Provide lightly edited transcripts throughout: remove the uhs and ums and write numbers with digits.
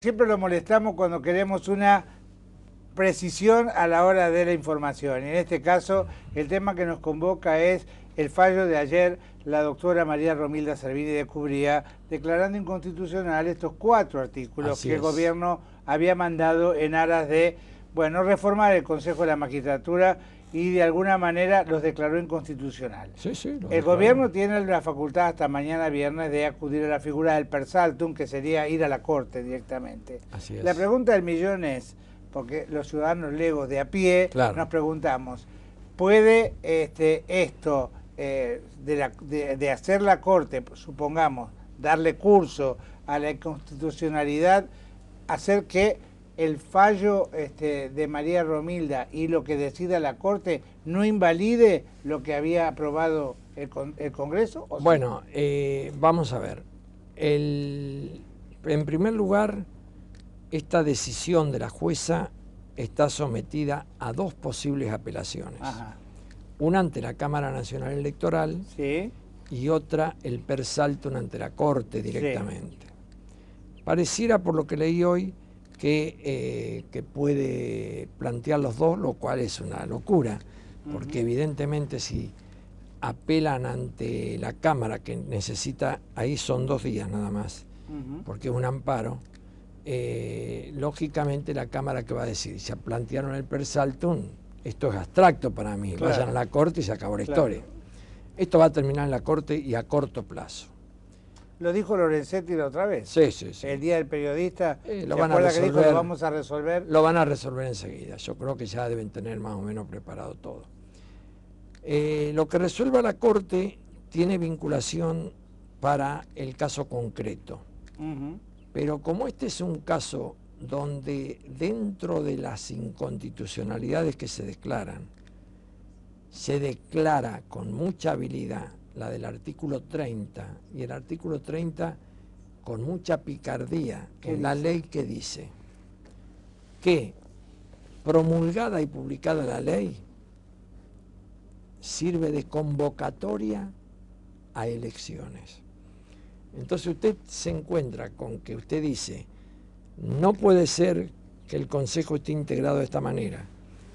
Siempre lo molestamos cuando queremos una precisión a la hora de la información. Y en este caso, el tema que nos convoca es el fallo de ayer, la doctora María Romilda Servini de Cubría, declarando inconstitucional estos 4 artículos que el gobierno había mandado en aras de, bueno, reformar el Consejo de la Magistratura y de alguna manera los declaró inconstitucional. El gobierno tiene la facultad hasta mañana viernes de acudir a la figura del per saltum, que sería ir a la corte directamente. La pregunta del millón es, porque los ciudadanos legos de a pie nos preguntamos, ¿puede esto de hacer la corte, supongamos, darle curso a la inconstitucionalidad, hacer que el fallo de María Romilda y lo que decida la Corte no invalide lo que había aprobado el Congreso? ¿O bueno, vamos a ver. En primer lugar, esta decisión de la jueza está sometida a 2 posibles apelaciones. Ajá. Una ante la Cámara Nacional Electoral, ¿sí?, y otra el per saltum ante la Corte directamente. Sí. Pareciera, por lo que leí hoy, que puede plantear los dos, lo cual es una locura, porque evidentemente si apelan ante la Cámara, que necesita, ahí son 2 días nada más, porque es un amparo, lógicamente la Cámara, que va a decir, si plantearon el per saltum, esto es abstracto para mí, vayan a la Corte y se acabó la historia. Esto va a terminar en la Corte y a corto plazo. Lo dijo Lorenzetti la otra vez. Sí. El día del periodista. Lo van a resolver, que dijo, lo vamos a resolver? Lo van a resolver enseguida. Yo creo que ya deben tener más o menos preparado todo. Lo que resuelva la Corte tiene vinculación para el caso concreto. Pero como este es un caso donde dentro de las inconstitucionalidades que se declaran, se declara con mucha habilidad la del artículo 30, y el artículo 30 con mucha picardía en la ley, que dice que promulgada y publicada la ley sirve de convocatoria a elecciones. Entonces usted se encuentra con que usted dice, no puede ser que el Consejo esté integrado de esta manera,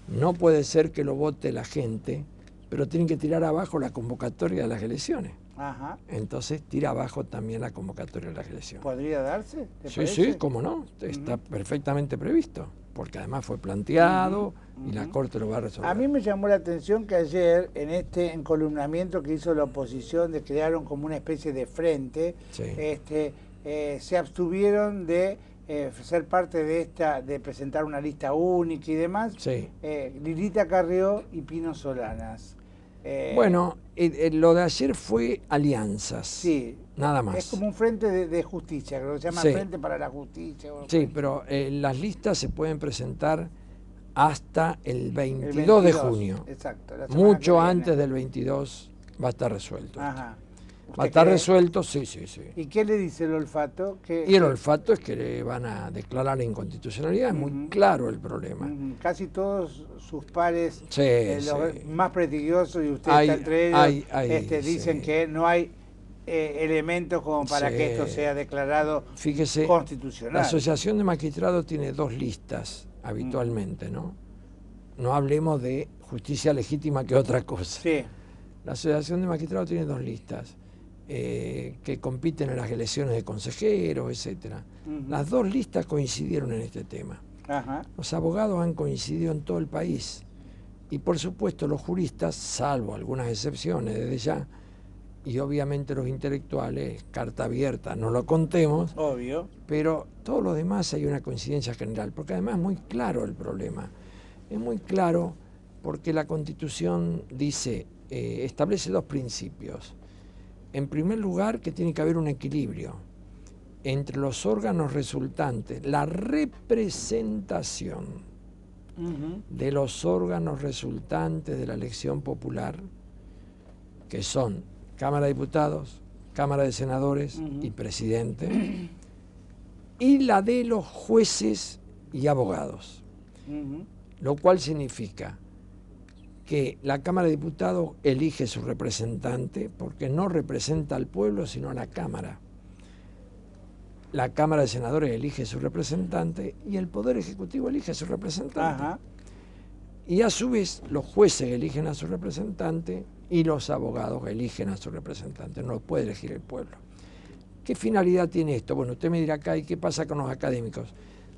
no puede ser que lo vote la gente, pero tienen que tirar abajo la convocatoria de las elecciones. Ajá. Entonces tira abajo también la convocatoria de las elecciones. ¿Podría darse? Sí, cómo no, está perfectamente previsto, porque además fue planteado y la Corte lo va a resolver. A mí me llamó la atención que ayer, en este encolumnamiento que hizo la oposición, de crearon como una especie de frente, se abstuvieron de ser parte de presentar una lista única y demás, Lilita Carrió y Pino Solanas. Bueno, lo de ayer fue alianzas, sí, nada más. Es como un frente de justicia, creo que se llama Frente para la Justicia. Sí, pero las listas se pueden presentar hasta el 22 de junio. Exacto. Mucho antes del 22 va a estar resuelto. Ajá. Va a estar resuelto, sí. ¿Y qué le dice el olfato? Y el olfato es que le van a declarar la inconstitucionalidad, es muy claro el problema. Casi todos sus pares, los más prestigiosos, y usted está entre ellos, dicen que no hay elementos como para que esto sea declarado constitucional. La Asociación de Magistrados tiene 2 listas habitualmente, ¿no? No hablemos de justicia legítima, que otra cosa. Sí. La Asociación de Magistrados tiene 2 listas. Que compiten en las elecciones de consejeros, etc. Las 2 listas coincidieron en este tema. Los abogados han coincidido en todo el país, y por supuesto los juristas, salvo algunas excepciones desde ya, y obviamente los intelectuales, carta abierta, no lo contemos, obvio, pero todos los demás hay una coincidencia general, porque además es muy claro el problema. Es muy claro porque la Constitución dice, establece 2 principios. En primer lugar, que tiene que haber un equilibrio entre los órganos resultantes, la representación de los órganos resultantes de la elección popular, que son Cámara de Diputados, Cámara de Senadores y Presidente, y la de los jueces y abogados, lo cual significa que la Cámara de Diputados elige su representante, porque no representa al pueblo, sino a la Cámara. la Cámara de Senadores elige su representante y el Poder Ejecutivo elige su representante. Ajá. Y a su vez los jueces eligen a su representante y los abogados eligen a su representante. No lo puede elegir el pueblo. ¿Qué finalidad tiene esto? Bueno, usted me dirá acá, ¿y qué pasa con los académicos?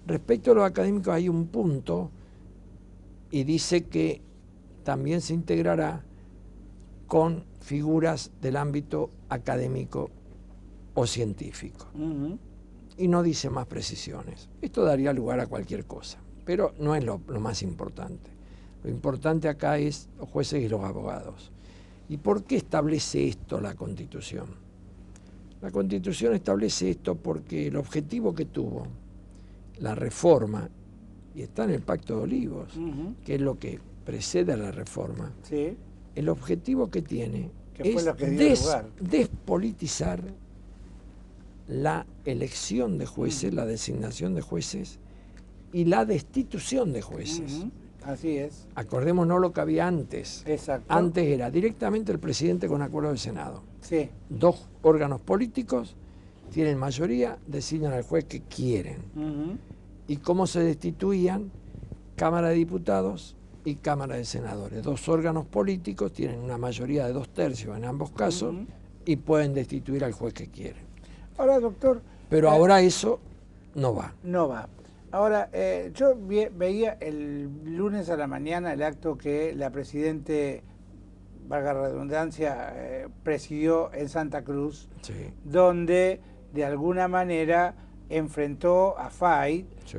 Respecto a los académicos hay un punto y dice que también se integrará con figuras del ámbito académico o científico. Y no dice más precisiones. Esto daría lugar a cualquier cosa, pero no es lo más importante. Lo importante acá es los jueces y los abogados. ¿Y por qué establece esto la Constitución? La Constitución establece esto porque el objetivo que tuvo la reforma, y está en el Pacto de Olivos, que es lo que precede a la reforma, Sí. el objetivo que tiene Que fue es lo que dio lugar. despolitizar la elección de jueces, la designación de jueces y la destitución de jueces. Así es. Acordémonos lo que había antes. Exacto. Antes era directamente el presidente con acuerdo del Senado. Sí. Dos órganos políticos tienen mayoría, designan al juez que quieren. ¿Y cómo se destituían? Cámara de Diputados y Cámara de Senadores. Dos órganos políticos tienen una mayoría de 2/3 en ambos casos y pueden destituir al juez que quieren. Ahora, doctor... Pero ahora eso no va. No va. Ahora, yo veía el lunes a la mañana el acto que la Presidente, valga la redundancia, presidió en Santa Cruz, Sí. donde de alguna manera enfrentó a Fay. Sí.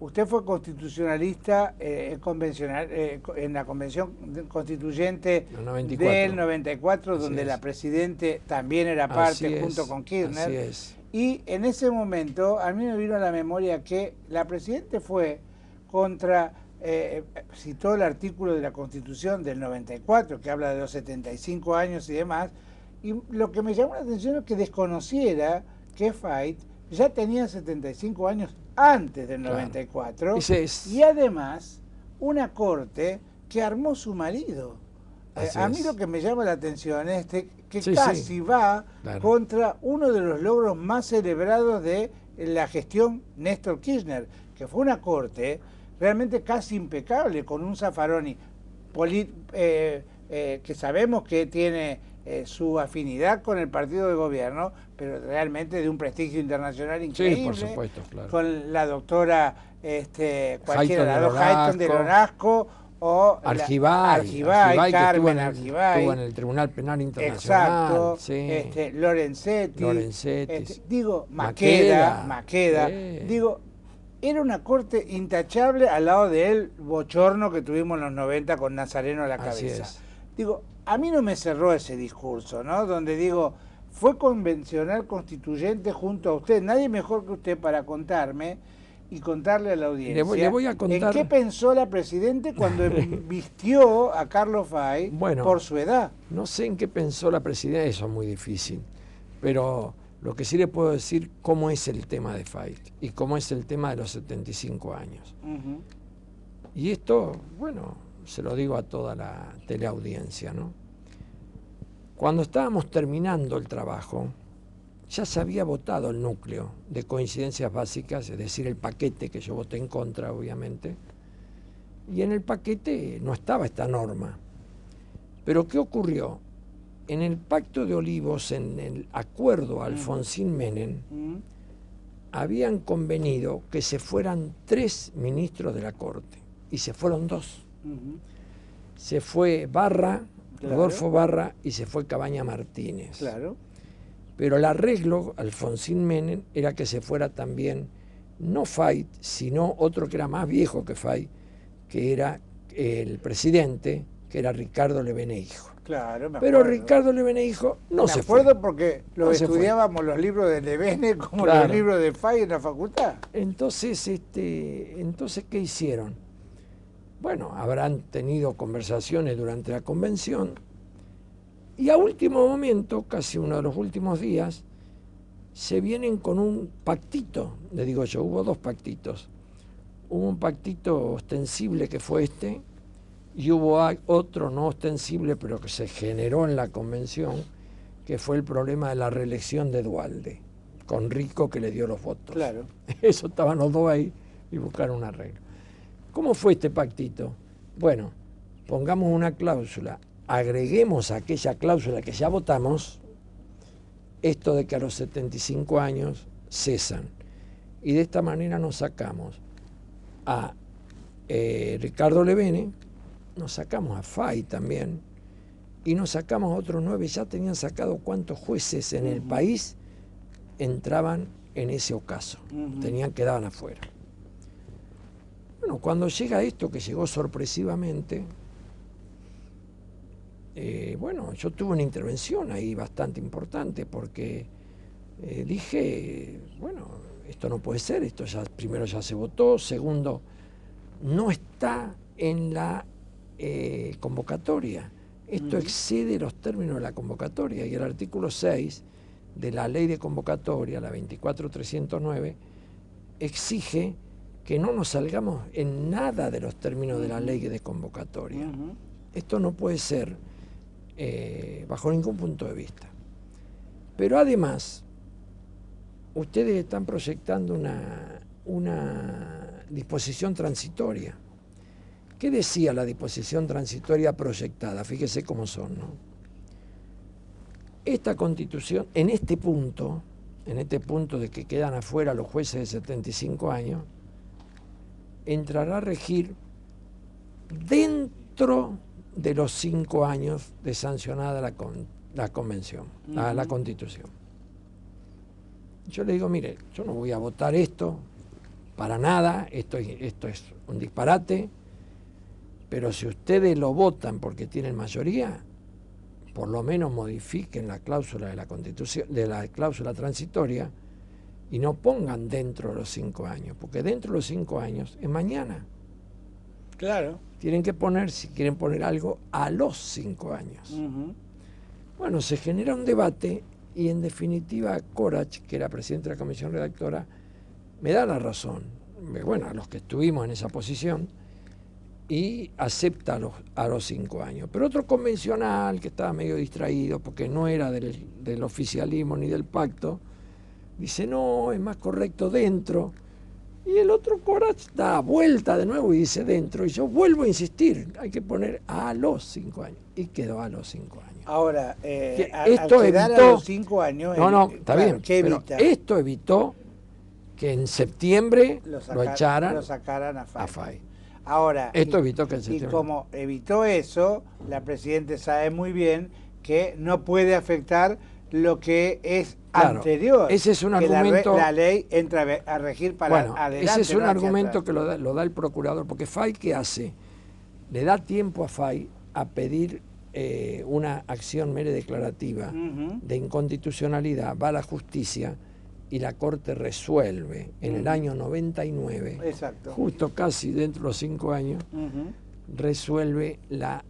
Usted fue constitucionalista en la Convención Constituyente del 94, donde la Presidente también era parte junto con Kirchner. Así es. Y en ese momento a mí me vino a la memoria que la Presidente fue contra, citó el artículo de la Constitución del 94, que habla de los 75 años y demás, y lo que me llamó la atención es que desconociera que Fay ya tenía 75 años antes del 94, y además una corte que armó su marido. A mí lo que me llama la atención es que casi va contra uno de los logros más celebrados de la gestión Néstor Kirchner, que fue una corte realmente casi impecable, con un Zaffaroni que sabemos que tiene su afinidad con el partido de gobierno, pero realmente de un prestigio internacional increíble. Sí, por supuesto, claro. Con la doctora, cualquiera, la doctora Hayton de Lonasco, o Argibay, Carmen Argibay. Estuvo en el Tribunal Penal Internacional. Exacto. Sí. Lorenzetti. Digo, Maqueda. Digo, era una corte intachable al lado del bochorno que tuvimos en los 90 con Nazareno a la cabeza. Digo, a mí no me cerró ese discurso, ¿no? Donde digo, fue convencional constituyente junto a usted. Nadie mejor que usted para contarme y contarle a la audiencia le voy a contar en qué pensó la Presidente cuando vistió a Carlos Fay por su edad. No sé en qué pensó la Presidenta, eso es muy difícil, pero lo que sí le puedo decir cómo es el tema de Fay y cómo es el tema de los 75 años. Y esto, bueno, se lo digo a toda la teleaudiencia, ¿no? Cuando estábamos terminando el trabajo, ya se había votado el núcleo de coincidencias básicas, es decir, el paquete que yo voté en contra, obviamente, y en el paquete no estaba esta norma. Pero ¿qué ocurrió? En el Pacto de Olivos, en el acuerdo Alfonsín-Menem, habían convenido que se fueran 3 ministros de la Corte, y se fueron 2. Se fue Barra, Rodolfo Barra, y se fue Cabaña Martínez. Claro. Pero el arreglo, Alfonsín Menem, era que se fuera también, no Fay, sino otro que era más viejo que Fay, que era el presidente, que era Ricardo Leveneijo. Claro, me acuerdo. Pero Ricardo Leveneijo no se fue. Me acuerdo porque estudiábamos los libros de Levene como los libros de Fay en la facultad. Entonces, ¿qué hicieron? Bueno, habrán tenido conversaciones durante la convención, y a último momento, casi uno de los últimos días, se vienen con un pactito, le digo yo, hubo 2 pactitos. Hubo un pactito ostensible que fue este, y hubo otro no ostensible, pero que se generó en la convención, que fue el problema de la reelección de Duhalde. con Rico que le dio los votos. Claro. Eso estaban los dos ahí y buscaron un arreglo. ¿Cómo fue este pactito? Bueno, pongamos una cláusula, agreguemos a aquella cláusula que ya votamos, esto de que a los 75 años cesan. Y de esta manera nos sacamos a Ricardo Levene, nos sacamos a Fay también, y nos sacamos a otros 9. Ya tenían sacado cuántos jueces en el país entraban en ese ocaso. Quedaban afuera. Bueno, cuando llega esto, que llegó sorpresivamente, bueno, yo tuve una intervención ahí bastante importante porque dije, bueno, esto no puede ser, esto ya primero ya se votó, segundo, no está en la convocatoria. Esto excede los términos de la convocatoria y el artículo 6 de la ley de convocatoria, la 24309, exige que no nos salgamos en nada de los términos de la ley de convocatoria. Esto no puede ser bajo ningún punto de vista. Pero además, ustedes están proyectando una disposición transitoria. ¿Qué decía la disposición transitoria proyectada? Fíjese cómo son, ¿no? Esta Constitución, en este punto de que quedan afuera los jueces de 75 años, entrará a regir dentro de los 5 años de sancionada la convención, la Constitución. Yo le digo, mire, yo no voy a votar esto para nada, esto es un disparate, pero si ustedes lo votan porque tienen mayoría, por lo menos modifiquen la cláusula de la Constitución, de la cláusula transitoria, y no pongan dentro de los 5 años, porque dentro de los 5 años es mañana. Claro. Tienen que poner, si quieren poner algo, a los 5 años. Bueno, se genera un debate y en definitiva Corach, que era presidente de la comisión redactora, me da la razón, bueno, a los que estuvimos en esa posición, y acepta a los 5 años. Pero otro convencional que estaba medio distraído porque no era del oficialismo ni del pacto, dice, no, es más correcto dentro. Y el otro Corach da vuelta de nuevo y dice dentro. Y yo vuelvo a insistir, hay que poner a los 5 años. Y quedó a los 5 años. Ahora, esto al quedar evitó, a los 5 años... No, está claro, bien, ¿qué pero evita? esto evitó que en septiembre lo sacaran a Fay. Ahora, esto evitó que en y septiembre... como evitó eso, la Presidenta sabe muy bien que no puede afectar lo que es anterior. Ese es un argumento... La ley entra a regir para adelante. Ese es un argumento atrás. que lo da el procurador, porque Fay, ¿qué hace? Le da tiempo a Fay a pedir una acción mere declarativa de inconstitucionalidad, va a la justicia y la Corte resuelve en el año 99, exacto, justo casi dentro de los 5 años, resuelve la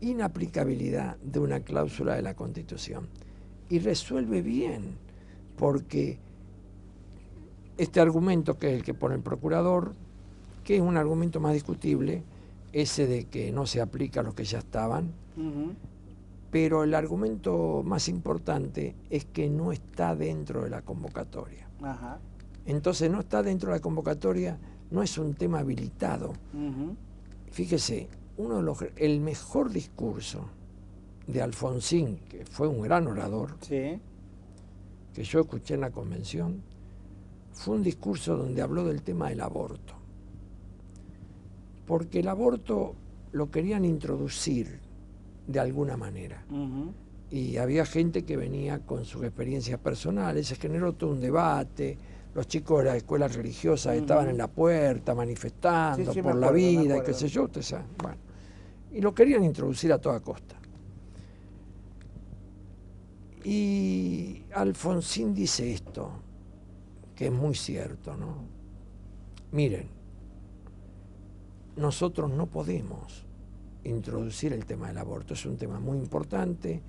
inaplicabilidad de una cláusula de la Constitución. Y resuelve bien, porque este argumento, que es el que pone el procurador, que es un argumento más discutible, ese de que no se aplica a los que ya estaban, pero el argumento más importante es que no está dentro de la convocatoria. Entonces, no está dentro de la convocatoria, no es un tema habilitado. Fíjese, el mejor discurso de Alfonsín, que fue un gran orador, que yo escuché en la convención, fue un discurso donde habló del tema del aborto. Porque el aborto lo querían introducir de alguna manera. Y había gente que venía con sus experiencias personales, se generó todo un debate, los chicos de las escuelas religiosas estaban en la puerta manifestando por la vida y qué sé yo, usted sabe. Bueno, y lo querían introducir a toda costa. Y Alfonsín dice esto, que es muy cierto, ¿no? Miren, nosotros no podemos introducir el tema del aborto, es un tema muy importante,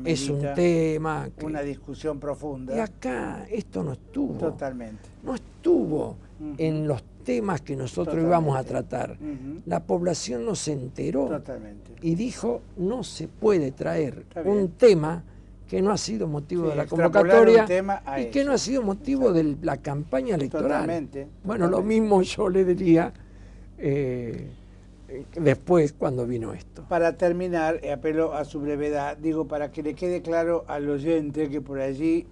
es un tema que... una discusión profunda. Y acá esto no estuvo. Totalmente. No estuvo en los temas que nosotros íbamos a tratar. La población no se enteró. Totalmente. Y dijo, no se puede traer un tema que no ha sido motivo Sí, de la extrapolar convocatoria un tema a y que eso. no ha sido motivo de la campaña electoral. Totalmente. Bueno, lo Totalmente. mismo yo le diría después cuando vino esto. Para terminar, apelo a su brevedad, digo, para que le quede claro al oyente que por allí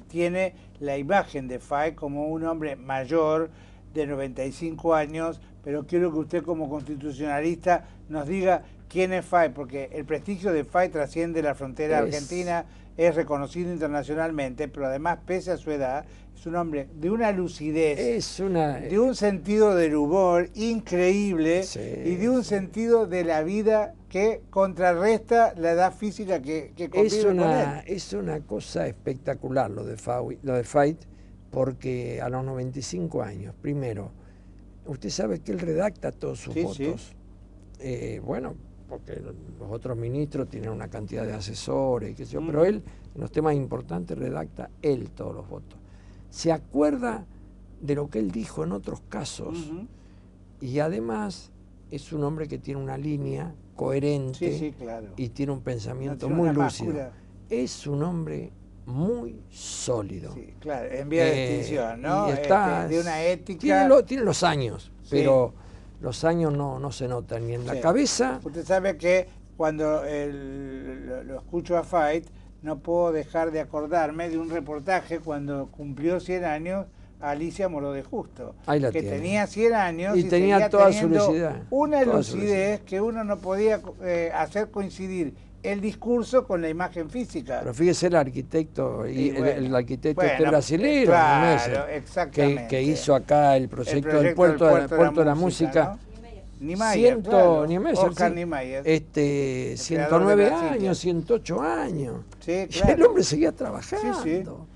tiene la imagen de Fay como un hombre mayor de 95 años, pero quiero que usted como constitucionalista nos diga quién es Fay, porque el prestigio de Fay trasciende la frontera argentina, es reconocido internacionalmente, pero además, pese a su edad, es un hombre de una lucidez, de un sentido del humor increíble, sí, y de un sentido de la vida que contrarresta la edad física que convive con él. Es una cosa espectacular lo de Fay, porque a los 95 años, primero, usted sabe que él redacta todos sus votos. Sí. Bueno, porque los otros ministros tienen una cantidad de asesores, qué sé yo, pero él, en los temas importantes, redacta él todos los votos. Se acuerda de lo que él dijo en otros casos, y además es un hombre que tiene una línea coherente, claro, y tiene un pensamiento muy lúcido. Es un hombre muy sólido. Sí, claro, en vía de extinción, ¿no? Y está, de una ética... Tiene los años, pero los años no se notan ni en la cabeza. Usted sabe que cuando lo escucho a Fay, no puedo dejar de acordarme de un reportaje cuando cumplió 100 años Alicia Moró de Justo, que tenía 100 años y tenía toda su lucidez. Una lucidez que uno no podía hacer coincidir el discurso con la imagen física. Pero fíjese el arquitecto, el arquitecto brasileño, claro, exactamente, que hizo acá el proyecto del puerto de la música. ¿No? Niemeyer, Oscar Niemeyer. 109 años, 108 años. Sí, claro. Y el hombre seguía trabajando.